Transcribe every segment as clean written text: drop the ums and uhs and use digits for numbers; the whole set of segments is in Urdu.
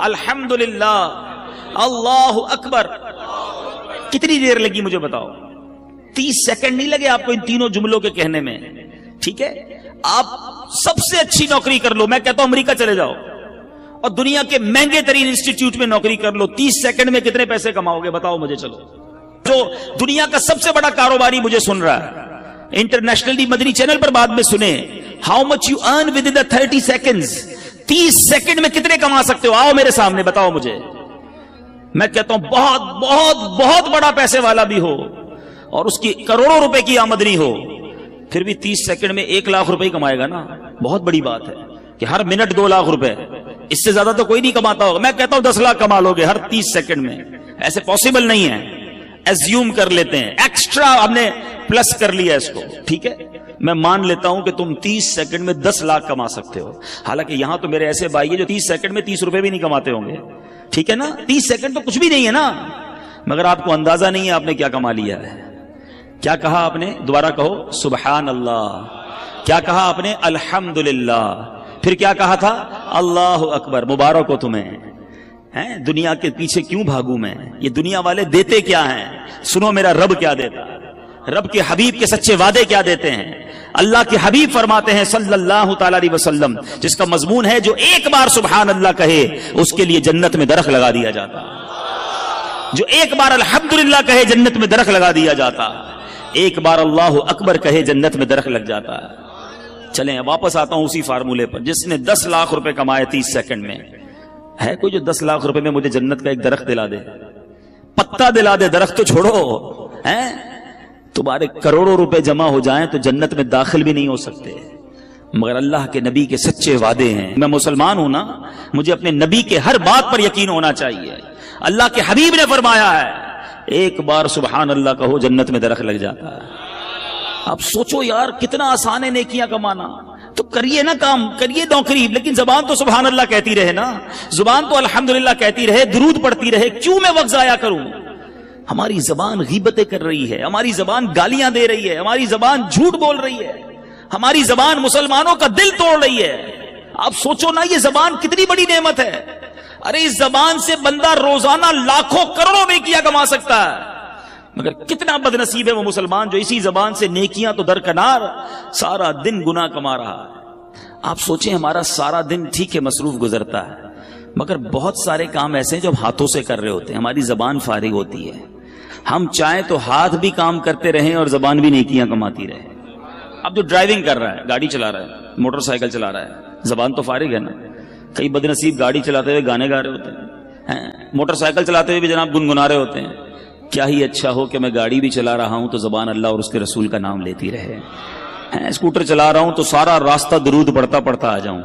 الحمدللہ، اللہ اکبر. کتنی دیر لگی مجھے بتاؤ؟ 30 سیکنڈ نہیں لگے آپ کو ان تینوں جملوں کے کہنے میں. ٹھیک ہے، آپ سب سے اچھی نوکری کر لو، میں کہتا ہوں امریکہ چلے جاؤ اور دنیا کے مہنگے ترین انسٹیٹیوٹ میں نوکری کر لو. 30 سیکنڈ میں کتنے پیسے کماؤ گے بتاؤ مجھے. چلو، جو دنیا کا سب سے بڑا کاروباری مجھے سن رہا ہے انٹرنیشنلی مدنی چینل پر بعد میں سنیں، how much you earn with in 30 seconds. 30 second میں کتنے کما سکتے ہو؟ آؤ میرے سامنے بتاؤ مجھے. میں کہتا ہوں بہت بہت بہت بڑا پیسے والا بھی ہو اور اس کی کروڑوں روپے کی آمدنی ہو، پھر بھی 30 سیکنڈ میں 1 لاکھ روپے ہی کمائے گا نا. بہت بڑی بات ہے کہ ہر منٹ 2 لاکھ روپے، اس سے زیادہ تو کوئی نہیں کماتا ہوگا. میں کہتا ہوں 10 لاکھ کما لو گے ہر 30 سیکنڈ میں. ایسے پاسبل نہیں ہے، ایزیوم کر لیتے ہیں، ایکسٹرا ہم نے پلس کر لیا اس کو. ٹھیک ہے، میں مان لیتا ہوں کہ تم 30 سیکنڈ میں 10 لاکھ کما سکتے ہو. حالانکہ یہاں تو میرے ایسے بھائی ہیں جو 30 سیکنڈ میں 30 روپے بھی نہیں کماتے ہوں گے. ٹھیک ہے نا، 30 سیکنڈ تو کچھ بھی نہیں ہے نا. مگر آپ کو اندازہ نہیں ہے آپ نے کیا کما لیا ہے. کیا کہا آپ نے؟ دوبارہ کہو سبحان اللہ. کیا کہا آپ نے؟ الحمدللہ. پھر کیا کہا تھا؟ اللہ اکبر. مبارک ہو تمہیں. دنیا کے پیچھے کیوں بھاگوں میں؟ یہ دنیا والے دیتے کیا ہیں؟ سنو میرا رب کیا دیتا ہے، رب کے حبیب کے سچے وعدے کیا دیتے ہیں. اللہ کے حبیب فرماتے ہیں صلی اللہ تعالی علیہ وسلم، جس کا مضمون ہے جو ایک بار سبحان اللہ کہے اس کے لیے جنت میں درخت لگا دیا جاتا. جو ایک بار الحمدللہ کہے جنت میں درخت لگا دیا جاتا. ایک بار اللہ اکبر کہے جنت میں درخت لگ جاتا ہے. چلیں واپس آتا ہوں اسی فارمولے پر. جس نے 10 لاکھ روپے کمائے 30 سیکنڈ میں، ہے کوئی جو 10 لاکھ روپے میں مجھے جنت کا ایک درخت دلا دے؟ پتا دلا دے، درخت تو چھوڑو. تمہارے کروڑوں روپے جمع ہو جائیں تو جنت میں داخل بھی نہیں ہو سکتے. مگر اللہ کے نبی کے سچے وعدے ہیں. میں مسلمان ہوں نا، مجھے اپنے نبی کے ہر بات پر یقین ہونا چاہیے. اللہ کے حبیب نے فرمایا ہے ایک بار سبحان اللہ کہو جنت میں درخت لگ جاتا ہے. آپ سوچو یار کتنا آسان ہے نیکیاں کمانا. تو کریے نا کام، کریے نوکری، لیکن زبان تو سبحان اللہ کہتی رہے نا، زبان تو الحمدللہ کہتی رہے، درود پڑھتی رہے. کیوں میں وقت ضائع کروں؟ ہماری زبان غیبتیں کر رہی ہے، ہماری زبان گالیاں دے رہی ہے، ہماری زبان جھوٹ بول رہی ہے، ہماری زبان مسلمانوں کا دل توڑ رہی ہے. آپ سوچو نا یہ زبان کتنی بڑی نعمت ہے. ارے اس زبان سے بندہ روزانہ لاکھوں کروڑوں نیکیاں کما سکتا ہے. مگر کتنا بد نصیب ہے وہ مسلمان جو اسی زبان سے نیکیاں تو درکنار سارا دن گناہ کما رہا ہے. آپ سوچیں ہمارا سارا دن ٹھیک ہے مصروف گزرتا ہے، مگر بہت سارے کام ایسے ہیں جو ہم ہاتھوں سے کر رہے ہوتے ہیں، ہماری زبان فارغ ہوتی ہے. ہم چاہیں تو ہاتھ بھی کام کرتے رہیں اور زبان بھی نیکیاں کماتی رہے. اب جو ڈرائیونگ کر رہا ہے، گاڑی چلا رہا ہے، موٹر سائیکل چلا رہا ہے، زبان تو فارغ ہے نا. کئی بد نصیب گاڑی چلاتے ہوئے گانے گا رہے ہوتے ہیں، موٹر سائیکل چلاتے ہوئے بھی جناب گنگنا رہے ہوتے ہیں. کیا ہی اچھا ہو کہ میں گاڑی بھی چلا رہا ہوں تو زبان اللہ اور اس کے رسول کا نام لیتی رہے. اسکوٹر چلا رہا ہوں تو سارا راستہ درود پڑھتا پڑھتا آ جاؤں.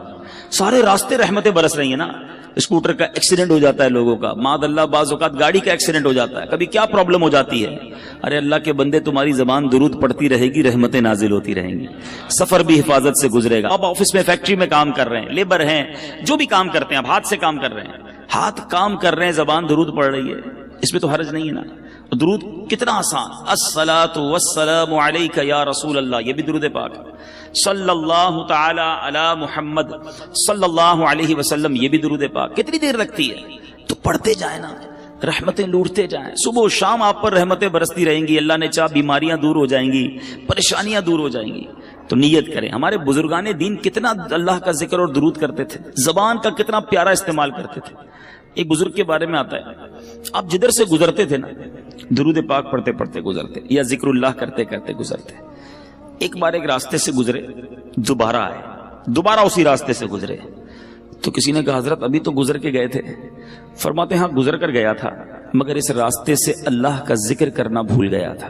سارے راستے رحمتیں برس رہی ہیں نا. اسکوٹر کا ایکسیڈنٹ ہو جاتا ہے لوگوں کا، معاذ اللہ بعض اوقات گاڑی کا ایکسیڈنٹ ہو جاتا ہے، کبھی کیا پرابلم ہو جاتی ہے. ارے اللہ کے بندے تمہاری زبان درود پڑھتی رہے گی، رحمتیں نازل ہوتی رہیں گی، سفر بھی حفاظت سے گزرے گا. اب آفس میں فیکٹری میں کام کر رہے ہیں، لیبر ہیں، جو بھی کام کرتے ہیں، اب ہاتھ سے کام کر رہے ہیں، ہاتھ کام کر رہے ہیں، زبان درود پڑھ رہی ہے، اس میں تو حرج نہیں ہے نا. درود کتنا آسان. الصلاۃ والسلام علیک یا رسول اللہ، یہ بھی درود پاک. صلی اللہ تعالی علی محمد صلی اللہ علیہ وسلم، یہ بھی درود پاک. کتنی دیر لگتی ہے؟ تو پڑھتے جائیں نا، رحمتیں لوٹتے جائیں. صبح و شام آپ پر رحمتیں برستی رہیں گی. اللہ نے چاہ بیماریاں دور ہو جائیں گی، پریشانیاں دور ہو جائیں گی. تو نیت کریں. ہمارے بزرگان دین کتنا اللہ کا ذکر اور درود کرتے تھے، زبان کا کتنا پیارا استعمال کرتے تھے. ایک بزرگ کے بارے میں آتا ہے، آپ جدھر سے گزرتے تھے نا درود پاک پڑھتے پڑھتے گزرتے یا ذکر اللہ کرتے کرتے گزرتے. ایک بار ایک راستے سے گزرے، دوبارہ آئے، دوبارہ اسی راستے سے گزرے. تو کسی نے کہا حضرت ابھی تو گزر کے گئے تھے. فرماتے ہیں ہاں گزر کر گیا تھا، مگر اس راستے سے اللہ کا ذکر کرنا بھول گیا تھا.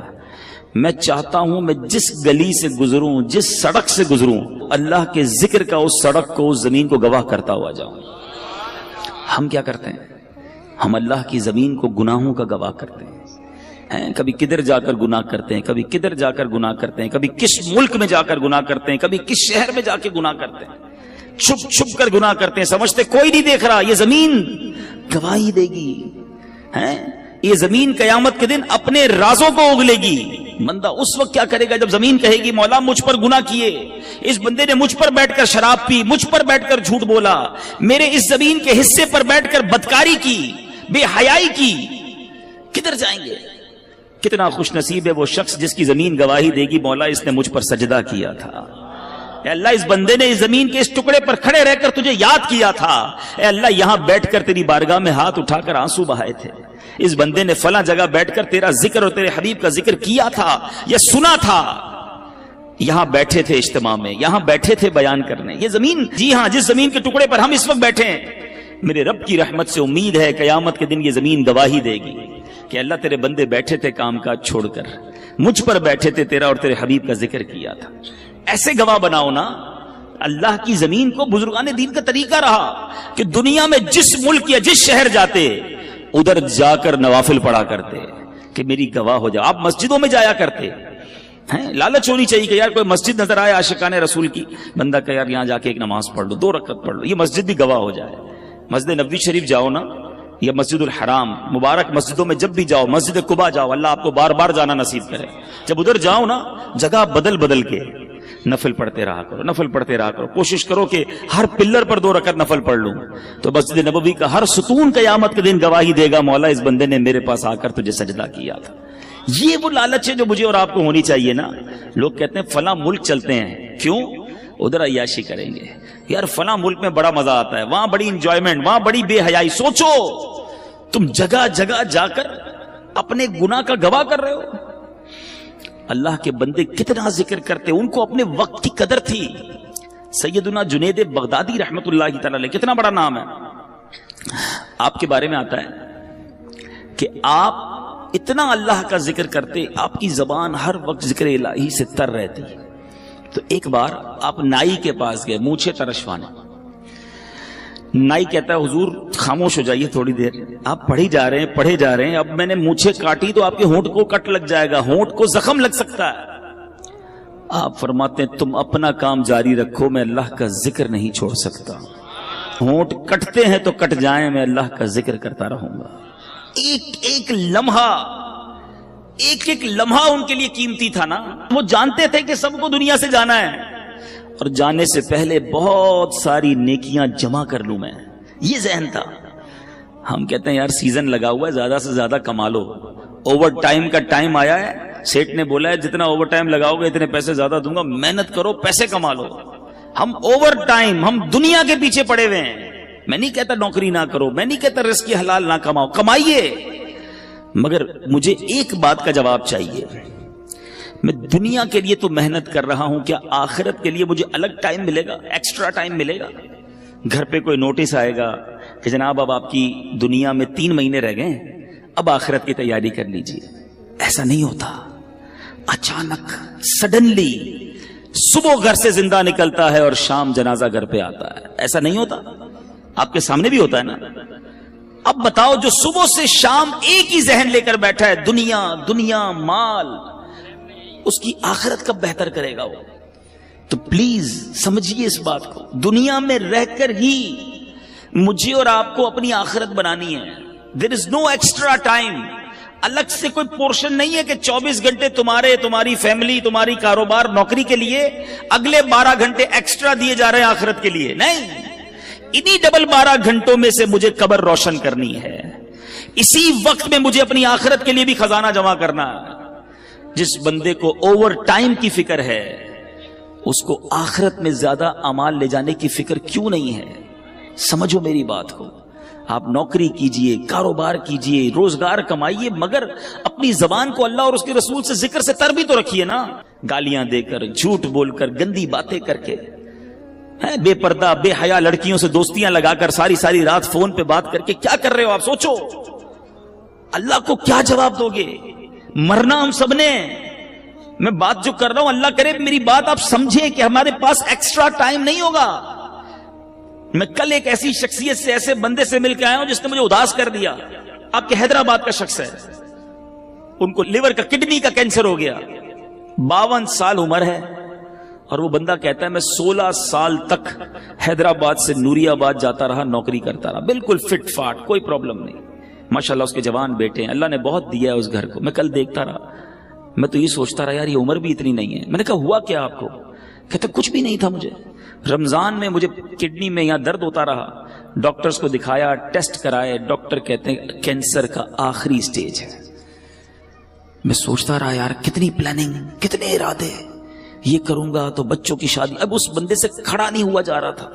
میں چاہتا ہوں میں جس گلی سے گزروں، جس سڑک سے گزروں، اللہ کے ذکر کا اس سڑک کو، اس زمین کو گواہ کرتا ہوا جاؤں. ہم کیا کرتے ہیں؟ ہم اللہ کی زمین کو گناہوں کا گواہ کرتے ہیں. کبھی کدھر جا کر گناہ کرتے ہیں، کبھی کدھر جا کر گناہ کرتے ہیں، کبھی کس ملک میں جا کر گناہ کرتے ہیں، کبھی کس شہر میں جا کے گناہ کرتے ہیں. چھپ چھپ کر گناہ کرتے ہیں، سمجھتے کوئی نہیں دیکھ رہا. یہ زمین گواہی دے گی. یہ زمین قیامت کے دن اپنے رازوں کو اگلے گی. بندہ اس وقت کیا کرے گا جب زمین کہے گی مولا مجھ پر گناہ کیے، اس بندے نے مجھ پر بیٹھ کر شراب پی، مجھ پر بیٹھ کر جھوٹ بولا، میرے اس زمین کے حصے پر بیٹھ کر بدکاری کی، بے حیائی کی، کدھر جائیں گے؟ کتنا خوش نصیب ہے وہ شخص جس کی زمین گواہی دے گی مولا اس نے مجھ پر سجدہ کیا تھا، اے اللہ اس بندے نے اس زمین کے اس ٹکڑے پر کھڑے رہ کر تجھے یاد کیا تھا، اے اللہ یہاں بیٹھ کر تیری بارگاہ میں ہاتھ اٹھا کر آنسو بہائے تھے، اس بندے نے فلاں جگہ بیٹھ کر تیرا ذکر اور تیرے حبیب کا ذکر کیا تھا یا سنا تھا، یہاں بیٹھے تھے اجتماع میں، یہاں بیٹھے تھے بیان کرنے، یہ زمین، جی ہاں جس زمین کے ٹکڑے پر ہم اس وقت بیٹھے ہیں، میرے رب کی رحمت سے امید ہے قیامت کے دن یہ زمین گواہی دے گی کہ اللہ تیرے بندے بیٹھے تھے کام کاج چھوڑ کر، مجھ پر بیٹھے تھے، تیرا اور تیرے حبیب کا ذکر کیا تھا۔ ایسے گواہ بناؤ نا۔ اللہ کی زمین کو بزرگان دین کا طریقہ رہا کہ دنیا میں جس ملک یا جس شہر جاتے ادھر جا کر نوافل پڑھا کرتے کہ میری گواہ ہو جاؤ۔ آپ مسجدوں میں جایا کرتے ہیں، لالچ ہونی چاہیے کہ یار کوئی مسجد نظر آئے عاشقان رسول کی، بندہ کہ یار یہاں جا کے ایک نماز پڑھ لو، 2 رکعت پڑھ لو، یہ مسجد بھی گواہ ہو جائے۔ مسجد نبوی شریف جاؤ نا، یا مسجد الحرام، مبارک مسجدوں میں جب بھی جاؤ، مسجد قباء جاؤ، اللہ آپ کو بار بار جانا نصیب کرے، جب ادھر جاؤ نا جگہ بدل بدل کے نفل پڑھتے رہا کرو، نفل پڑھتے رہا کرو، کوشش کرو کہ ہر پلر پر 2 رکعت نفل پڑھ لوں، تو مسجد نبوی کا ہر ستون قیامت کے دن گواہی دے گا مولا اس بندے نے میرے پاس آ کر تجھے سجدہ کیا تھا۔ یہ وہ لالچ ہے جو مجھے اور آپ کو ہونی چاہیے نا۔ لوگ کہتے ہیں فلاں ملک چلتے ہیں، کیوں؟ ادھر عیاشی کریں گے، یار فلاں ملک میں بڑا مزہ آتا ہے، وہاں بڑی انجوائمنٹ، وہاں بڑی بے حیائی۔ سوچو تم جگہ جگہ جا کر اپنے گناہ کا گواہ کر رہے ہو۔ اللہ کے بندے کتنا ذکر کرتے، ان کو اپنے وقت کی قدر تھی۔ سیدنا جنید بغدادی رحمت اللہ تعالی علیہ، کتنا بڑا نام ہے، آپ کے بارے میں آتا ہے کہ آپ اتنا اللہ کا ذکر کرتے، آپ کی زبان ہر وقت ذکر الہی سے تر رہتی۔ تو ایک بار آپ نائی کے پاس گئے مونچھیں ترشوانے، نائی کہتا ہے حضور خاموش ہو جائیے تھوڑی دیر، آپ پڑھے جا رہے ہیں، اب میں نے مونچھیں کاٹی تو آپ کے ہونٹ کو کٹ لگ جائے گا، ہونٹ کو زخم لگ سکتا ہے۔ آپ فرماتے ہیں تم اپنا کام جاری رکھو، میں اللہ کا ذکر نہیں چھوڑ سکتا، ہونٹ کٹتے ہیں تو کٹ جائیں، میں اللہ کا ذکر کرتا رہوں گا۔ ایک لمحہ ان کے لیے قیمتی تھا نا۔ وہ جانتے تھے کہ سب کو دنیا سے جانا ہے، اور جانے سے پہلے بہت ساری نیکیاں جمع کر لوں میں، یہ ذہن تھا۔ ہم کہتے ہیں یار سیزن لگا ہوا ہے، زیادہ سے زیادہ کما لو، اوور ٹائم کا ٹائم آیا ہے، سیٹ نے بولا ہے جتنا اوور ٹائم لگاؤ گے اتنے پیسے زیادہ دوں گا، محنت کرو پیسے کما لو۔ ہم اوور ٹائم، ہم دنیا کے پیچھے پڑے ہوئے ہیں۔ میں نہیں کہتا نوکری نہ کرو، میں نہیں کہتا رزق حلال نہ کماؤ، کمائیے، مگر مجھے ایک بات کا جواب چاہیے، میں دنیا کے لیے تو محنت کر رہا ہوں، کیا آخرت کے لیے مجھے الگ ٹائم ملے گا، ایکسٹرا ٹائم ملے گا؟ گھر پہ کوئی نوٹس آئے گا کہ جناب اب آپ کی دنیا میں 3 مہینے رہ گئے، اب آخرت کی تیاری کر لیجئے۔ ایسا نہیں ہوتا، اچانک سڈنلی صبح گھر سے زندہ نکلتا ہے اور شام جنازہ گھر پہ آتا ہے، ایسا نہیں ہوتا؟ آپ کے سامنے بھی ہوتا ہے نا۔ اب بتاؤ جو صبح سے شام ایک ہی ذہن لے کر بیٹھا ہے، دنیا دنیا مال، اس کی آخرت کب بہتر کرے گا وہ؟ تو پلیز سمجھیے اس بات کو، دنیا میں رہ کر ہی مجھے اور آپ کو اپنی آخرت بنانی ہے۔ دیر از نو ایکسٹرا ٹائم، الگ سے کوئی پورشن نہیں ہے کہ 24 گھنٹے تمہاری فیملی، تمہاری کاروبار، نوکری کے لیے، اگلے 12 گھنٹے ایکسٹرا دیے جا رہے ہیں آخرت کے لیے، نہیں۔ انہی ڈبل 12 گھنٹوں میں سے مجھے قبر روشن کرنی ہے، اسی وقت میں مجھے اپنی آخرت کے لیے بھی خزانہ جمع کرنا ہے۔ جس بندے کو اوور ٹائم کی فکر ہے، اس کو آخرت میں زیادہ اعمال لے جانے کی فکر کیوں نہیں ہے؟ سمجھو میری بات کو۔ آپ نوکری کیجئے، کاروبار کیجئے، روزگار کمائیے، مگر اپنی زبان کو اللہ اور اس کے رسول سے ذکر سے تر بھی تو رکھیے نا۔ گالیاں دے کر، جھوٹ بول کر، گندی باتیں کر کے، بے پردہ بے حیا لڑکیوں سے دوستیاں لگا کر، ساری رات فون پہ بات کر کے کیا کر رہے ہو آپ؟ سوچو اللہ کو کیا جواب دو گے؟ مرنا ہم سب نے۔ میں بات جو کر رہا ہوں، اللہ کرے میری بات آپ سمجھیں کہ ہمارے پاس ایکسٹرا ٹائم نہیں ہوگا۔ میں کل ایک ایسی شخصیت سے، ایسے بندے سے مل کے آیا ہوں جس نے مجھے اداس کر دیا۔ آپ کے حیدرآباد کا شخص ہے، ان کو لیور کا، کڈنی کا کینسر ہو گیا، 52 سال عمر ہے، اور وہ بندہ کہتا ہے میں 16 سال تک حیدرآباد سے نوری آباد جاتا رہا، نوکری کرتا رہا، بالکل فٹ فاٹ، کوئی پرابلم نہیں، ماشاءاللہ اس کے جوان بیٹے ہیں، اللہ نے بہت دیا ہے اس گھر کو۔ میں کل دیکھتا رہا، میں تو یہ سوچتا رہا یار یہ عمر بھی اتنی نہیں ہے. میں نے کہا ہوا کیا آپ کو؟ کہتا کچھ بھی نہیں تھا مجھے. رمضان میں مجھے کڈنی میں یہاں درد ہوتا رہا, ڈاکٹرز کو دکھایا, ٹیسٹ کرائے, ڈاکٹر کہتے ہیں کینسر کا آخری سٹیج ہے. میں سوچتا رہا یار کتنی پلاننگ, کتنے ارادے, یہ کروں گا تو بچوں کی شادی. اب اس بندے سے کھڑا نہیں ہوا جا رہا تھا.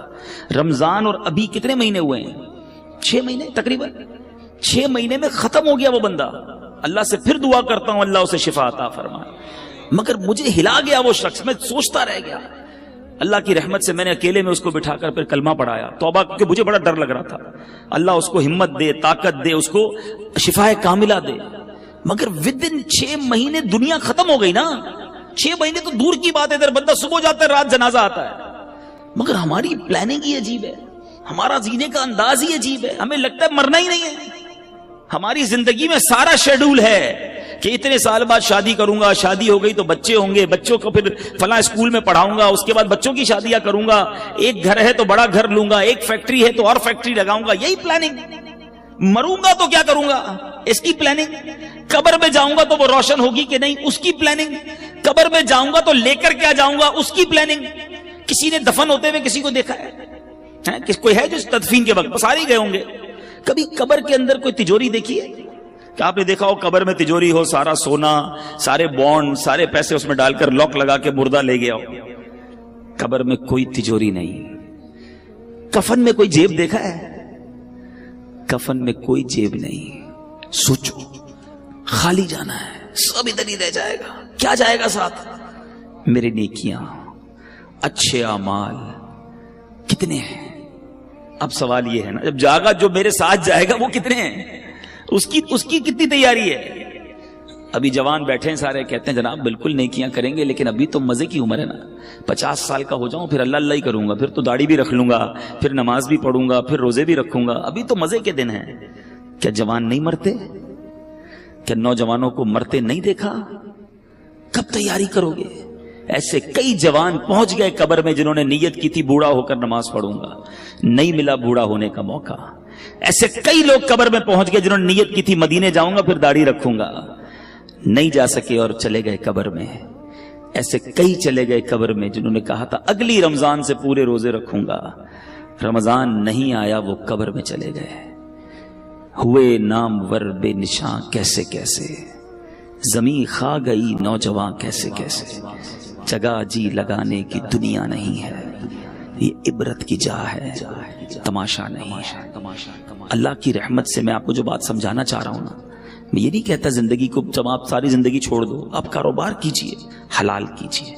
رمضان اور ابھی کتنے مہینے ہوئے ہیں؟ 6 مہینے تقریباً. 6 مہینے میں ختم ہو گیا وہ بندہ. اللہ سے پھر دعا کرتا ہوں اللہ اسے شفا عطا فرمائے. مگر مجھے ہلا گیا وہ شخص, میں سوچتا رہ گیا. اللہ کی رحمت سے میں نے اکیلے میں اس کو بٹھا کر پھر کلمہ پڑھایا, توبہ, کیونکہ مجھے بڑا ڈر لگ رہا تھا. اللہ اس کو ہمت دے, طاقت دے, اس کو شفا کاملہ دے. مگر ودن 6 مہینے دنیا ختم ہو گئی نا. 6 مہینے تو دور کی بات ہے, ادھر بندہ صبح جاتا ہے رات جنازہ آتا ہے. مگر ہماری پلاننگ ہی عجیب ہے, ہمارا جینے کا انداز ہی عجیب ہے. ہمیں لگتا ہے مرنا ہی نہیں ہے. ہماری زندگی میں سارا شیڈول ہے کہ اتنے سال بعد شادی کروں گا, شادی ہو گئی تو بچے ہوں گے, بچوں کو پھر فلاں اسکول میں پڑھاؤں گا, اس کے بعد بچوں کی شادیاں کروں گا, ایک گھر ہے تو بڑا گھر لوں گا, ایک فیکٹری ہے تو اور فیکٹری لگاؤں گا. یہی پلاننگ. مروں گا تو کیا کروں گا, اس کی پلاننگ. قبر میں جاؤں گا تو وہ روشن ہوگی کہ نہیں, اس کی پلاننگ. قبر میں جاؤں گا تو لے کر کیا جاؤں گا, اس کی پلاننگ. کسی نے دفن ہوتے ہوئے کسی کو دیکھا ہے؟ کوئی ہے جو تدفین کے وقت سارے گئے ہوں گے. کبھی قبر کے اندر کوئی تجوری دیکھی ہے کہ آپ نے دیکھا ہو قبر میں تجوری ہو, سارا سونا, سارے بانڈ, سارے پیسے اس میں ڈال کر لاک لگا کے مردہ لے گیا ہو؟ قبر میں کوئی تجوری نہیں. کفن میں کوئی جیب دیکھا ہے؟ کفن میں کوئی جیب نہیں. سوچو, خالی جانا ہے, سب ادھر ہی رہ جائے گا. کیا جائے گا ساتھ؟ میرے نیکیاں, اچھے اعمال کتنے ہیں؟ اب سوال یہ ہے نا, جب جاگا جو میرے ساتھ جائے گا وہ کتنے ہیں, اس کی کتنی تیاری ہے؟ ابھی جوان بیٹھے ہیں سارے, کہتے ہیں جناب بالکل نیکیاں کریں گے, لیکن ابھی تو مزے کی عمر ہے نا. 50 سال کا ہو جاؤں پھر اللہ اللہ ہی کروں گا, پھر تو داڑھی بھی رکھ لوں گا, پھر نماز بھی پڑھوں گا, پھر روزے بھی رکھوں گا. ابھی تو مزے کے دن ہیں. کیا جوان نہیں مرتے؟ کیا نوجوانوں کو مرتے نہیں دیکھا؟ کب تیاری کرو گے؟ ایسے کئی جوان پہنچ گئے قبر میں جنہوں نے نیت کی تھی بوڑھا ہو کر نماز پڑھوں گا, نہیں ملا بوڑھا ہونے کا موقع. ایسے کئی لوگ قبر میں پہنچ گئے جنہوں نے نیت کی تھی مدینے جاؤں گا پھر داڑھی رکھوں گا, نہیں جا سکے اور چلے گئے قبر میں. ایسے کئی چلے گئے قبر میں جنہوں نے کہا تھا اگلی رمضان سے پورے روزے رکھوں گا, رمضان نہیں آیا وہ قبر میں چلے گئے. ہوئے نامور بے نشاں کیسے کیسے, زمین کھا گئی نوجوان کیسے کیسے. جگہ جی لگانے کی دنیا نہیں ہے, یہ عبرت کی جا ہے, تماشا نہیں ہے. اللہ کی رحمت سے میں آپ کو جو بات سمجھانا چاہ رہا ہوں نا, میں یہ نہیں کہتا زندگی کو جب آپ ساری زندگی چھوڑ دو, آپ کاروبار کیجئے, حلال کیجئے,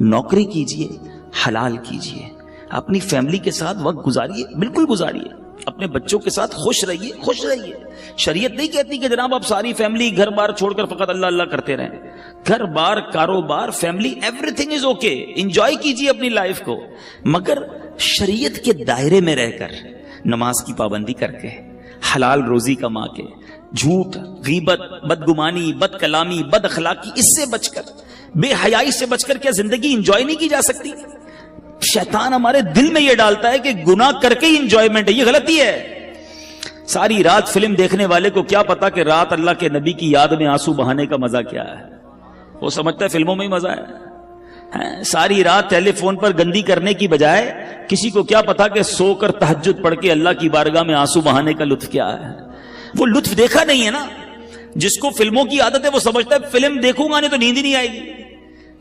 نوکری کیجئے, حلال کیجئے, اپنی فیملی کے ساتھ وقت گزاریے, بالکل گزاریے, اپنے بچوں کے ساتھ خوش رہیے, خوش رہیے. شریعت نہیں کہتی کہ جناب آپ ساری فیملی گھر بار چھوڑ کر فقط اللہ اللہ کرتے رہیں. گھر بار, کاروبار, family, every thing is okay, enjoy کیجیے اپنی لائف کو, مگر شریعت کے دائرے میں رہ کر, نماز کی پابندی کر کے, حلال روزی کما کے, جھوٹ, غیبت, بدگمانی, بد کلامی, بد اخلاقی, اس سے بچ کر, بے حیائی سے بچ کر کیا زندگی انجوائے نہیں کی جا سکتی؟ شیطان ہمارے دل میں یہ ڈالتا ہے کہ گناہ کر کے ہی انجوائمنٹ ہے, یہ غلطی ہے. ساری رات فلم دیکھنے والے کو کیا پتا کہ رات اللہ کے نبی کی یاد میں آنسو بہانے کا مزہ کیا ہے. وہ سمجھتا ہے فلموں میں ہی مزہ ہے. ساری رات ٹیلی فون پر گندی کرنے کی بجائے کسی کو کیا پتا کہ سو کر تہجد پڑھ کے اللہ کی بارگاہ میں آنسو بہانے کا لطف کیا ہے. وہ لطف دیکھا نہیں ہے نا. جس کو فلموں کی عادت ہے وہ سمجھتا ہے فلم دیکھوں گا نہیں تو نیند ہی نہیں آئے گی.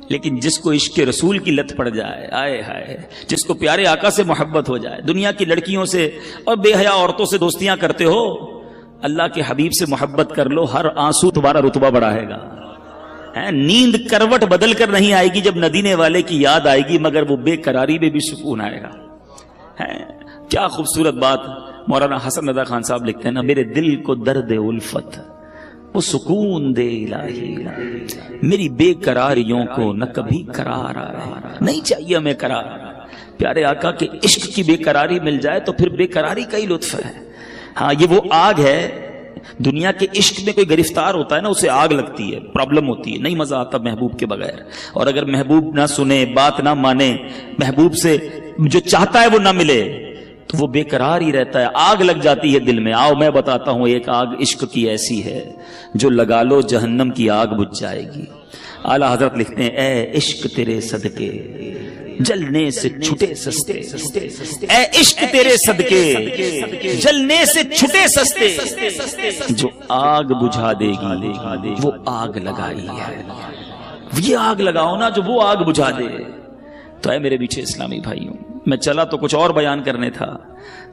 لیکن جس کو عشق رسول کی لت پڑ جائے, آئے ہائے, جس کو پیارے آقا سے محبت ہو جائے, دنیا کی لڑکیوں سے اور بے حیا عورتوں سے دوستیاں کرتے ہو, اللہ کے حبیب سے محبت کر لو, ہر آنسو تمہارا رتبہ بڑھائے گا. نیند کروٹ بدل کر نہیں آئے گی جب ندینے والے کی یاد آئے گی, مگر وہ بے قراری میں بھی سکون آئے گا. کیا خوبصورت بات مولانا حسن رضا خان صاحب لکھتے ہیں نا, میرے دل کو درد الفت وہ سکون دے الہی, میری بے قراریوں کو نہ کبھی قرار آئے. نہیں چاہیے ہمیں قرار, پیارے آقا کے عشق کی بے قراری مل جائے تو پھر بے قراری کا ہی لطف ہے. ہاں یہ وہ آگ ہے, دنیا کے عشق میں کوئی گرفتار ہوتا ہے نا, اسے آگ لگتی ہے, پرابلم ہوتی ہے, نہیں مزہ آتا محبوب کے بغیر. اور اگر محبوب نہ سنے, بات نہ مانے, محبوب سے جو چاہتا ہے وہ نہ ملے, تو وہ بے قرار ہی رہتا ہے، آگ لگ جاتی ہے دل میں. آؤ میں بتاتا ہوں، ایک آگ عشق کی ایسی ہے جو لگا لو جہنم کی آگ بجھ جائے گی. اعلیٰ حضرت لکھتے ہیں اے عشق تیرے صدقے جلنے سے چھٹے سستے، اے عشق تیرے صدقے جلنے سے چھٹے سستے، جو آگ بجھا دے گی وہ آگ لگائی ہے. یہ آگ لگاؤ نا جو وہ آگ بجھا دے. تو اے میرے پیچھے اسلامی بھائیوں، میں چلا تو کچھ اور بیان کرنے تھا،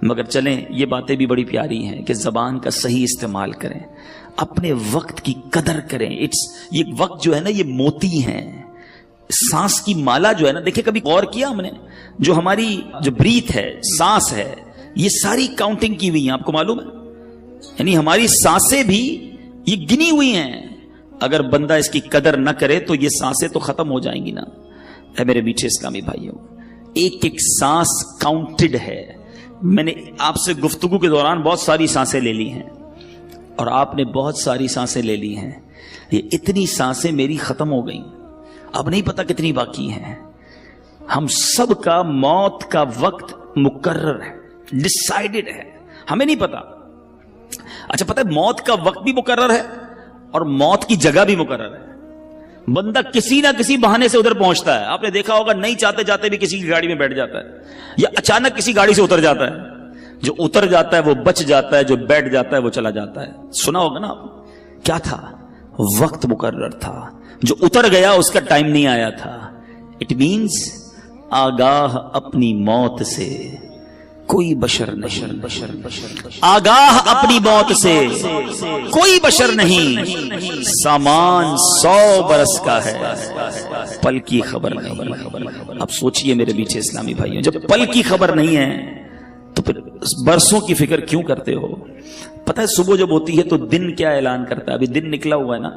مگر چلیں یہ باتیں بھی بڑی پیاری ہیں کہ زبان کا صحیح استعمال کریں، اپنے وقت کی قدر کریں. یہ وقت جو ہے نا یہ موتی ہیں. سانس کی مالا جو ہے نا، دیکھیں کبھی غور کیا ہم نے، جو ہماری جو بریتھ ہے، سانس ہے، یہ ساری کاؤنٹنگ کی ہوئی ہیں، آپ کو معلوم ہے؟ یعنی ہماری سانسیں بھی یہ گنی ہوئی ہیں. اگر بندہ اس کی قدر نہ کرے تو یہ سانسیں تو ختم ہو جائیں گی نا. اے میرے میٹھے اسلامی بھائیوں، ایک ایک سانس کاؤنٹڈ ہے. میں نے آپ سے گفتگو کے دوران بہت ساری سانسیں لے لی ہیں اور آپ نے بہت ساری سانسیں لے لی ہیں. یہ اتنی سانسیں میری ختم ہو گئیں، اب نہیں پتا کتنی باقی ہیں. ہم سب کا موت کا وقت مقرر ہے، ڈیسائیڈڈ ہے، ہمیں نہیں پتا. اچھا پتہ ہے موت کا وقت بھی مقرر ہے اور موت کی جگہ بھی مقرر ہے. بندہ کسی نہ کسی بہانے سے ادھر پہنچتا ہے. آپ نے دیکھا ہوگا نہیں چاہتے جاتے بھی کسی کی گاڑی میں بیٹھ جاتا ہے، یا اچانک کسی گاڑی سے اتر جاتا ہے. جو اتر جاتا ہے وہ بچ جاتا ہے، جو بیٹھ جاتا ہے وہ چلا جاتا ہے. سنا ہوگا نا آپ، کیا تھا؟ وقت مقرر تھا. جو اتر گیا اس کا ٹائم نہیں آیا تھا. اٹ مینز آگاہ اپنی موت سے کوئی بشر نہیں، آگاہ اپنی موت سے کوئی بشر نہیں. سامان 100 برس کا ہے، پل کی خبر نہیں. اب سوچئے میرے پیچھے اسلامی بھائیوں، جب پل کی خبر نہیں ہے تو پھر برسوں کی فکر کیوں کرتے ہو؟ پتہ ہے صبح جب ہوتی ہے تو دن کیا اعلان کرتا ہے؟ ابھی دن نکلا ہوا ہے نا.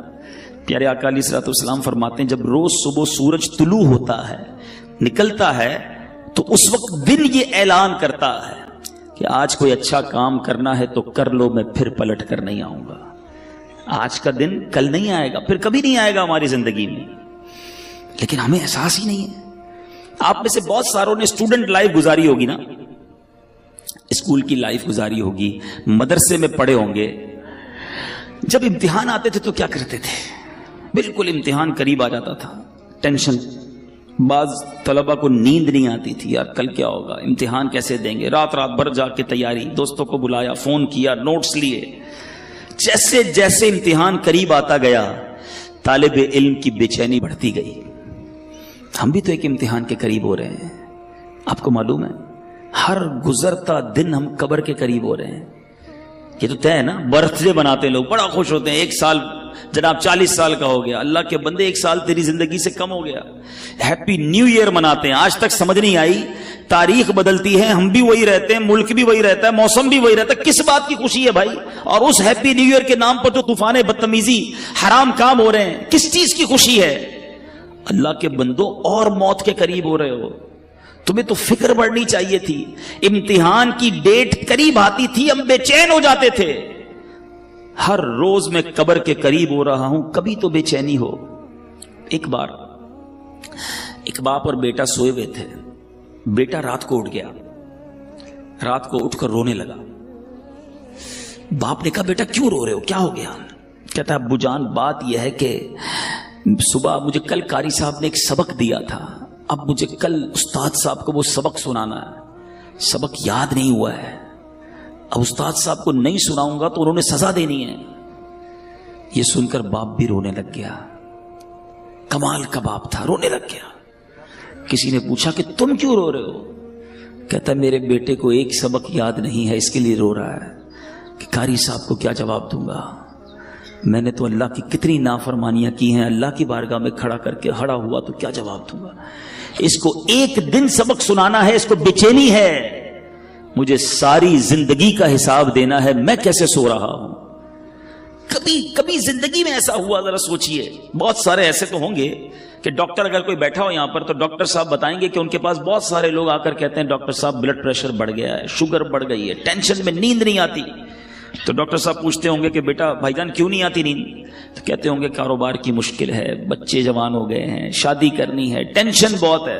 پیارے آقا علیہ الصلوۃ والسلام فرماتے ہیں جب روز صبح سورج طلوع ہوتا ہے، نکلتا ہے، تو اس وقت دن یہ اعلان کرتا ہے کہ آج کوئی اچھا کام کرنا ہے تو کر لو، میں پھر پلٹ کر نہیں آؤں گا. آج کا دن کل نہیں آئے گا، پھر کبھی نہیں آئے گا ہماری زندگی میں. لیکن ہمیں احساس ہی نہیں ہے. آپ میں سے بہت ساروں نے اسٹوڈنٹ لائف گزاری ہوگی نا، اسکول کی لائف گزاری ہوگی، مدرسے میں پڑھے ہوں گے. جب امتحان آتے تھے تو کیا کرتے تھے؟ بالکل امتحان قریب آ جاتا تھا، ٹینشن. بعض طلبہ کو نیند نہیں آتی تھی، یار کل کیا ہوگا، امتحان کیسے دیں گے. رات بھر جا کے تیاری، دوستوں کو بلایا، فون کیا، نوٹس لیے. جیسے جیسے امتحان قریب آتا گیا طالب علم کی بے چینی بڑھتی گئی. ہم بھی تو ایک امتحان کے قریب ہو رہے ہیں. آپ کو معلوم ہے ہر گزرتا دن ہم قبر کے قریب ہو رہے ہیں. یہ تو طے ہے نا. برتھ ڈے بناتے لوگ، بڑا خوش ہوتے ہیں، 1 سال جناب 40 سال کا ہو گیا. اللہ کے بندے 1 سال تیری زندگی سے کم ہو گیا. ہیپی نیو ایئر مناتے ہیں. آج تک سمجھ نہیں آئی، تاریخ بدلتی ہے، ہم بھی وہی رہتے ہیں، ملک بھی وہی رہتا ہے، موسم بھی وہی رہتا ہے. کس بات کی خوشی ہے بھائی؟ اور اس ہیپی نیو ایئر کے نام پر جو طوفان بدتمیزی، حرام کام ہو رہے ہیں، کس چیز کی خوشی ہے؟ اللہ کے بندوں اور موت کے قریب ہو رہے ہو. تمہیں تو فکر بڑھنی چاہیے تھی. امتحان کی ڈیٹ قریب آتی تھی ہم بے چین ہو جاتے تھے. ہر روز میں قبر کے قریب ہو رہا ہوں، کبھی تو بے چینی ہو. ایک بار ایک باپ اور بیٹا سوئے ہوئے تھے. بیٹا رات کو اٹھ گیا، رات کو اٹھ کر رونے لگا. باپ نے کہا بیٹا کیوں رو رہے ہو، کیا ہو گیا؟ کہتا ہے ابو جان بات یہ ہے کہ صبح مجھے کل قاری صاحب نے ایک سبق دیا تھا، اب مجھے کل استاد صاحب کو وہ سبق سنانا ہے، سبق یاد نہیں ہوا ہے. اب استاد صاحب کو نہیں سناؤں گا تو انہوں نے سزا دینی ہے. یہ سن کر باپ بھی رونے لگ گیا. کمال کا باپ تھا، رونے لگ گیا. کسی نے پوچھا کہ تم کیوں رو رہے ہو؟ کہتا ہے میرے بیٹے کو ایک سبق یاد نہیں ہے، اس کے لیے رو رہا ہے کہ قاری صاحب کو کیا جواب دوں گا. میں نے تو اللہ کی کتنی نافرمانیاں کی ہیں، اللہ کی بارگاہ میں کھڑا کر کے ہڑا ہوا تو کیا جواب دوں گا. اس کو ایک دن سبق سنانا ہے، اس کو بے چینی ہے. مجھے ساری زندگی کا حساب دینا ہے، میں کیسے سو رہا ہوں. کبھی کبھی زندگی میں ایسا ہوا؟ ذرا سوچئے. بہت سارے ایسے تو ہوں گے کہ ڈاکٹر اگر کوئی بیٹھا ہو یہاں پر تو ڈاکٹر صاحب بتائیں گے کہ ان کے پاس بہت سارے لوگ آ کر کہتے ہیں ڈاکٹر صاحب بلڈ پریشر بڑھ گیا ہے، شوگر بڑھ گئی ہے، ٹینشن میں نیند نہیں آتی. تو ڈاکٹر صاحب پوچھتے ہوں گے کہ بیٹا بھائی جان کیوں نہیں آتی نیند؟ تو کہتے ہوں گے کاروبار کی مشکل ہے، بچے جوان ہو گئے ہیں، شادی کرنی ہے، ٹینشن بہت ہے،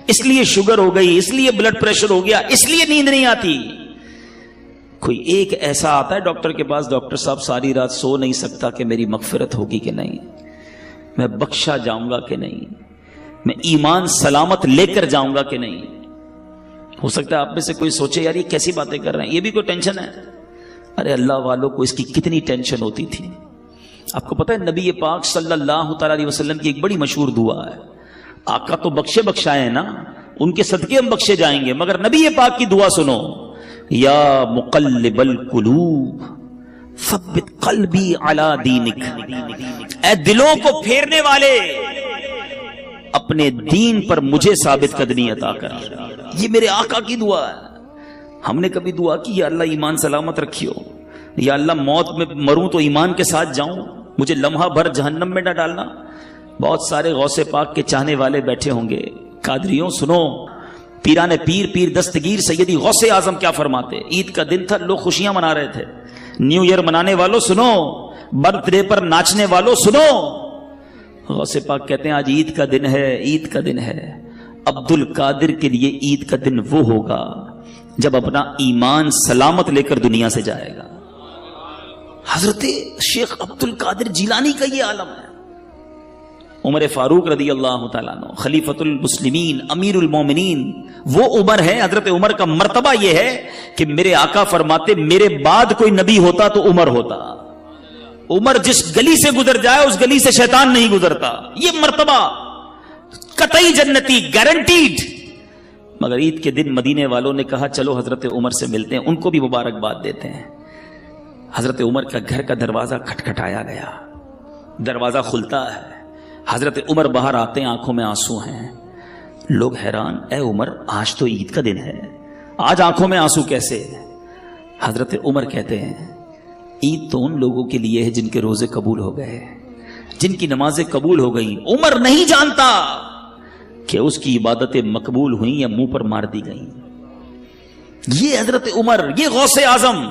اس لیے شوگر ہو گئی، اس لیے بلڈ پریشر ہو گیا، اس لیے نیند نہیں آتی۔ کوئی ایک ایسا آتا ہے ڈاکٹر کے پاس، ڈاکٹر صاحب ساری رات سو نہیں سکتا کہ میری مغفرت ہوگی کہ نہیں، میں بخشا جاؤں گا کہ نہیں، میں ایمان سلامت لے کر جاؤں گا کہ نہیں۔ ہو سکتا ہے آپ میں سے کوئی سوچے یار یہ کیسی باتیں کر رہے ہیں، یہ بھی کوئی ٹینشن ہے؟ ارے اللہ والوں کو اس کی کتنی ٹینشن ہوتی تھی۔ آپ کو پتہ ہے نبی پاک صلی اللہ تعالی علیہ وسلم کی ایک بڑی مشہور دعا ہے، آقا تو بخشے بخشائے نا، ان کے صدقے ہم بخشے جائیں گے، مگر نبی پاک کی دعا سنو، یا مقلب القلوب ثبت قلبی علی دینک، اے دلوں کو پھیرنے والے اپنے دین پر مجھے ثابت قدمی عطا کر۔ یہ میرے آقا کی دعا ہے۔ ہم نے کبھی دعا کی یا اللہ ایمان سلامت رکھیو، یا اللہ موت میں مروں تو ایمان کے ساتھ جاؤں، مجھے لمحہ بھر جہنم میں نہ ڈالنا؟ بہت سارے غوث پاک کے چاہنے والے بیٹھے ہوں گے۔ قادریوں سنو، پیران پیر دستگیر سیدی غوث اعظم کیا فرماتے؟ عید کا دن تھا، لوگ خوشیاں منا رہے تھے، نیو ایئر منانے والوں سنو، برتھ ڈے پر ناچنے والوں سنو، غوث پاک کہتے ہیں آج عید کا دن ہے، عید کا دن ہے۔ عبد القادر کے لیے عید کا دن وہ ہوگا جب اپنا ایمان سلامت لے کر دنیا سے جائے گا۔ حضرت شیخ عبد القادر جیلانی کا یہ عالم ہے۔ عمر فاروق رضی اللہ تعالیٰ عنہ خلیفۃ المسلمین امیر المومنین، وہ عمر ہے۔ حضرت عمر کا مرتبہ یہ ہے کہ میرے آقا فرماتے میرے بعد کوئی نبی ہوتا تو عمر ہوتا۔ عمر جس گلی سے گزر جائے اس گلی سے شیطان نہیں گزرتا، یہ مرتبہ قطعی جنتی گارنٹیڈ۔ مگر عید کے دن مدینے والوں نے کہا چلو حضرت عمر سے ملتے ہیں، ان کو بھی مبارکباد دیتے ہیں۔ حضرت عمر کا گھر کا دروازہ کھٹکھٹایا گیا، دروازہ کھلتا ہے، حضرت عمر باہر آتے ہیں، آنکھوں میں آنسو ہیں۔ لوگ حیران، اے عمر آج تو عید کا دن ہے، آج آنکھوں میں آنسو کیسے؟ حضرت عمر کہتے ہیں عید تو ان لوگوں کے لیے ہے جن کے روزے قبول ہو گئے، جن کی نمازیں قبول ہو گئیں۔ عمر نہیں جانتا کہ اس کی عبادتیں مقبول ہوئیں یا منہ پر مار دی گئیں۔ یہ حضرت عمر، یہ غوث اعظم۔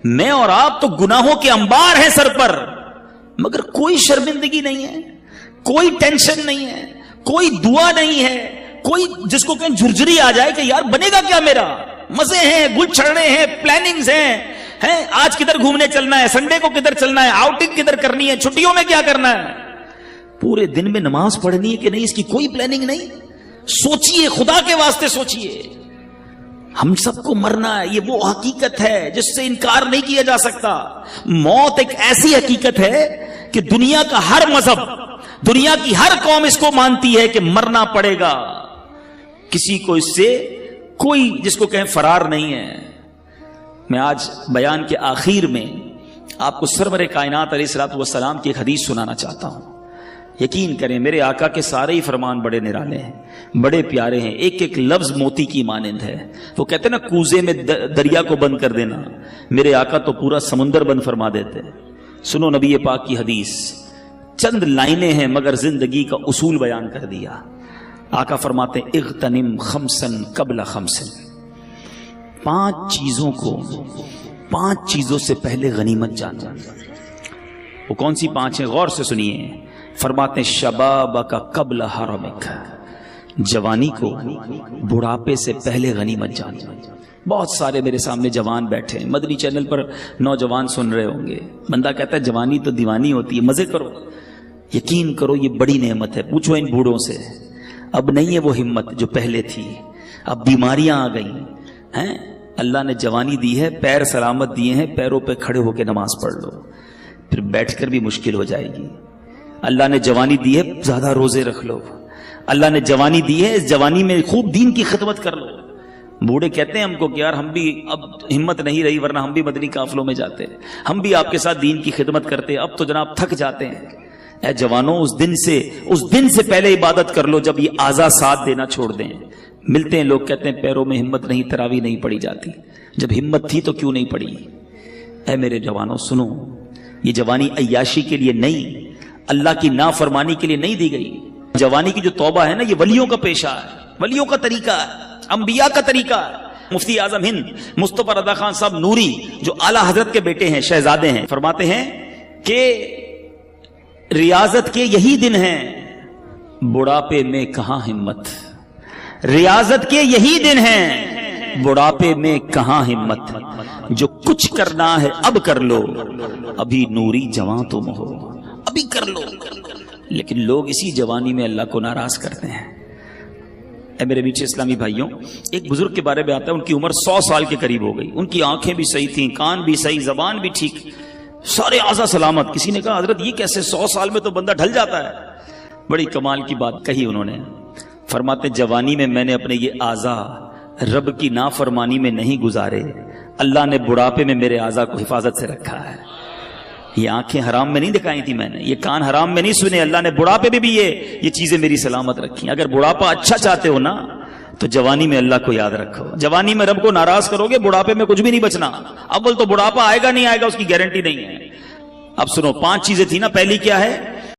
میں اور آپ تو گناہوں کے انبار ہیں سر پر، مگر کوئی شرمندگی نہیں ہے، کوئی ٹینشن نہیں ہے، کوئی دعا نہیں ہے، کوئی جس کو کہیں جھرجھری آ جائے کہ یار بنے گا کیا میرا، مزے ہیں، گل چھڑنے ہیں، پلاننگز ہیں، آج کدھر گھومنے چلنا ہے، سنڈے کو کدھر چلنا ہے، آؤٹنگ کدھر کرنی ہے، چھٹیوں میں کیا کرنا ہے، پورے دن میں نماز پڑھنی ہے کہ نہیں، اس کی کوئی پلاننگ نہیں۔ سوچئے، خدا کے واسطے سوچئے، ہم سب کو مرنا ہے، یہ وہ حقیقت ہے جس سے انکار نہیں کیا جا سکتا۔ موت ایک ایسی حقیقت ہے کہ دنیا کا ہر مذہب، دنیا کی ہر قوم اس کو مانتی ہے کہ مرنا پڑے گا، کسی کو اس سے کوئی جس کو کہیں فرار نہیں ہے۔ میں آج بیان کے آخر میں آپ کو سرور کائنات علیہ الصلوۃ والسلام کی ایک حدیث سنانا چاہتا ہوں۔ یقین کریں میرے آقا کے سارے ہی فرمان بڑے نرالے ہیں، بڑے پیارے ہیں، ایک ایک لفظ موتی کی مانند ہے۔ وہ کہتے ہیں نا کوزے میں دریا کو بند کر دینا، میرے آقا تو پورا سمندر بند فرما دیتے۔ سنو نبی پاک کی حدیث، چند لائنیں ہیں مگر زندگی کا اصول بیان کر دیا۔ آقا فرماتے ہیں اغتنم خمسن قبل خمسن، 5 چیزوں کو 5 چیزوں سے پہلے غنیمت جانا۔ وہ کون سی 5 ہیں؟ غور سے سنیے۔ فرماتے ہیں شبابک قبل حرمک، جوانی کو بڑھاپے سے پہلے غنیمت جانا۔ بہت سارے میرے سامنے جوان بیٹھے ہیں، مدنی چینل پر نوجوان سن رہے ہوں گے، بندہ کہتا ہے جوانی تو دیوانی ہوتی ہے، مزے کرو۔ یقین کرو یہ بڑی نعمت ہے، پوچھو ان بوڑھوں سے، اب نہیں ہے وہ ہمت جو پہلے تھی، اب بیماریاں آ گئی ہیں۔ اللہ نے جوانی دی ہے، پیر سلامت دیے ہیں، پیروں پہ کھڑے ہو کے نماز پڑھ لو، پھر بیٹھ کر بھی مشکل ہو جائے گی۔ اللہ نے جوانی دی ہے، زیادہ روزے رکھ لو۔ اللہ نے جوانی دی ہے، اس جوانی میں خوب دین کی خدمت کر لو۔ بوڑھے کہتے ہیں ہم کو کہ یار ہم بھی اب ہمت نہیں رہی، ورنہ ہم بھی مدنی قافلوں میں جاتے، ہم بھی آپ کے ساتھ دین کی خدمت کرتے، اب تو جناب تھک جاتے ہیں۔ اے جوانوں، اس دن سے پہلے عبادت کر لو جب یہ اعضاء ساتھ دینا چھوڑ دیں۔ ملتے ہیں لوگ کہتے ہیں پیروں میں ہمت نہیں، تراویح نہیں پڑی جاتی، جب ہمت تھی تو کیوں نہیں پڑی؟ اے میرے جوانوں سنو، یہ جوانی عیاشی کے لیے نہیں، اللہ کی نافرمانی کے لیے نہیں دی گئی۔ جوانی کی جو توبہ ہے نا، یہ ولیوں کا پیشہ ہے، ولیوں کا طریقہ ہے، انبیاء کا طریقہ ہے۔ مفتی اعظم ہند مصطفی رضا خان صاحب نوری جو اعلی حضرت کے بیٹے ہیں، شہزادے ہیں، فرماتے ہیں کہ ریاضت کے یہی دن ہیں، بڑھاپے میں کہاں ہمت، ریاضت کے یہی دن ہیں، بڑھاپے میں کہاں ہمت، جو کچھ کرنا ہے اب کر لو، ابھی نوری جوان تم ہو، ابھی کر لو۔ لیکن لوگ اسی جوانی میں اللہ کو ناراض کرتے ہیں۔ اے میرے میٹھے اسلامی بھائیوں، ایک بزرگ کے بارے میں آتا ہے، ان کی عمر 100 سال کے قریب ہو گئی، ان کی آنکھیں بھی صحیح تھیں، کان بھی صحیح، زبان بھی ٹھیک، سارے اعضاء سلامت۔ کسی نے کہا حضرت یہ کیسے 100 سال میں تو بندہ ڈھل جاتا ہے؟ بڑی کمال کی بات کہی انہوں نے، فرماتے جوانی میں میں نے اپنے یہ اعضاء رب کی نافرمانی میں نہیں گزارے، اللہ نے بڑھاپے میں میرے اعضاء کو حفاظت سے رکھا ہے۔ یہ آنکھیں حرام میں نہیں دکھائی تھی میں نے، یہ کان حرام میں نہیں سنے، اللہ نے بڑھاپے میں بھی یہ چیزیں میری سلامت رکھی۔ اگر بڑھاپا اچھا چاہتے ہو نا تو جوانی میں اللہ کو یاد رکھو۔ جوانی میں رب کو ناراض کرو گے، بڑھاپے میں کچھ بھی نہیں بچنا۔ اول تو بڑھاپا آئے گا نہیں آئے گا اس کی گارنٹی نہیں ہے۔ اب سنو، 5 چیزیں تھی نا، پہلی کیا ہے؟